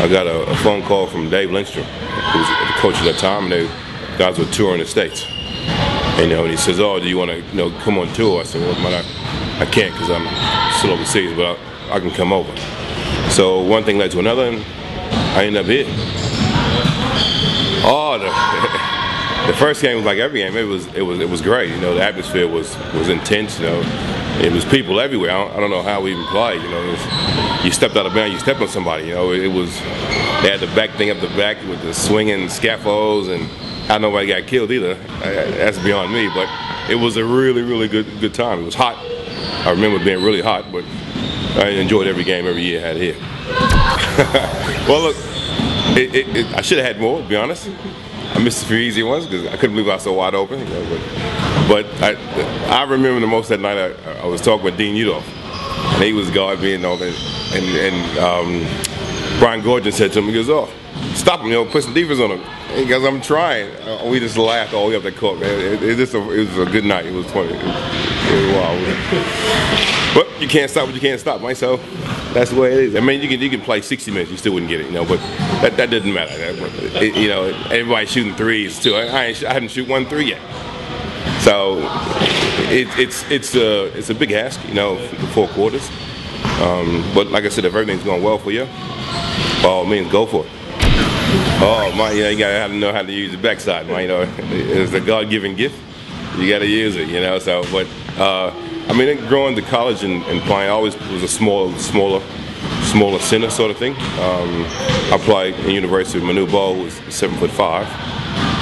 I got a phone call from Dave Lindstrom, who was the coach at that time, and the guys were touring the States. And, and he says, "Oh, do you want to come on tour?" I said, "Well, man, I can't because I'm still overseas, but I can come over." So one thing led to another, and I ended up here. Oh, the first game was like every game. It was great. The atmosphere was intense. It was people everywhere. I don't know how we even played. You stepped out of bounds, you stepped on somebody. They had the back thing up the back with the swinging scaffolds, and how nobody got killed either. That's beyond me. But it was a really good time. It was hot. I remember being really hot, but I enjoyed every game every year I had here. Well, look, I should have had more, to be honest. I missed a few easy ones because I couldn't believe I was so wide open. But I remember the most that night. I was talking with Dean Udolph, and he was guard being over, and Brian Gordon said to him, he goes, "Oh, stop him, put some defense on him." He goes, "I'm trying." We just laughed all the way up the court, man. It was a good night. It was funny. It was wild. But you can't stop what you can't stop, right? So that's the way it is. I mean, you can play 60 minutes, you still wouldn't get it, but that doesn't matter. Everybody's shooting threes too. I hadn't shoot 1 3 yet. So it's a big ask, the 4 quarters. But like I said, if everything's going well for you, by all means, go for it. Oh my, you gotta know how to use the backside, man. It's a God-given gift. You gotta use it, So, but I mean, growing to college and playing, I always was a smaller center sort of thing. I played in university with Manute Bol, who was 7'5",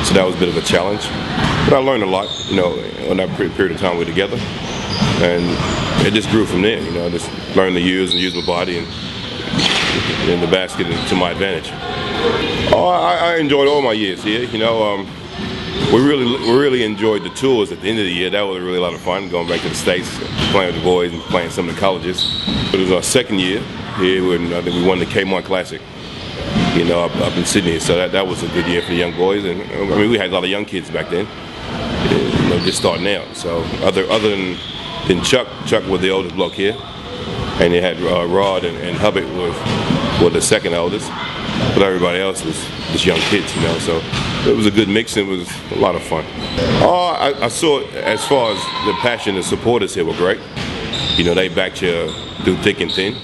so that was a bit of a challenge. But I learned a lot, in that period of time we were together, and it just grew from there. I just learned to use my body and in the basket to my advantage. Oh, I enjoyed all my years here. We really enjoyed the tours at the end of the year. That was really a lot of fun, going back to the States, playing with the boys and playing some of the colleges. But it was our second year here when I think we won the Kmart Classic, up in Sydney. So that was a good year for the young boys. And I mean, we had a lot of young kids back then, just starting out. So other than Chuck was the oldest bloke here, and you had Rod and Hubbard were the second oldest. But everybody else was just young kids, So it was a good mix, and it was a lot of fun. Oh, I saw, as far as the passion, the supporters here were great. They backed you through thick and thin.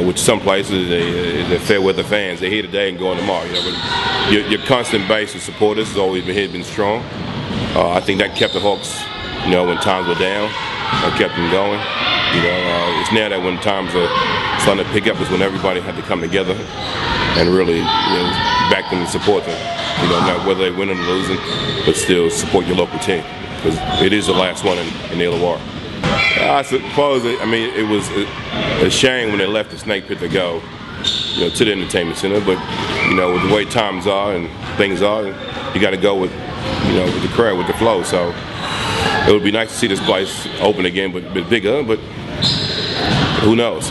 Which some places, they're fair weather fans. They're here today and going tomorrow. But your constant base of supporters has always been strong. I think that kept the Hawks, when times were down, that kept them going. It's now that when times are starting to pick up is when everybody had to come together and really back them and support them. Not whether they're winning or losing, but still support your local team, because it is the last one in Illawarra. I suppose, it was a shame when they left the Snakepit to go, to the entertainment center. But with the way times are and things are, you got to go with, with the crowd, with the flow. So it would be nice to see this place open again, but a bit bigger. But who knows?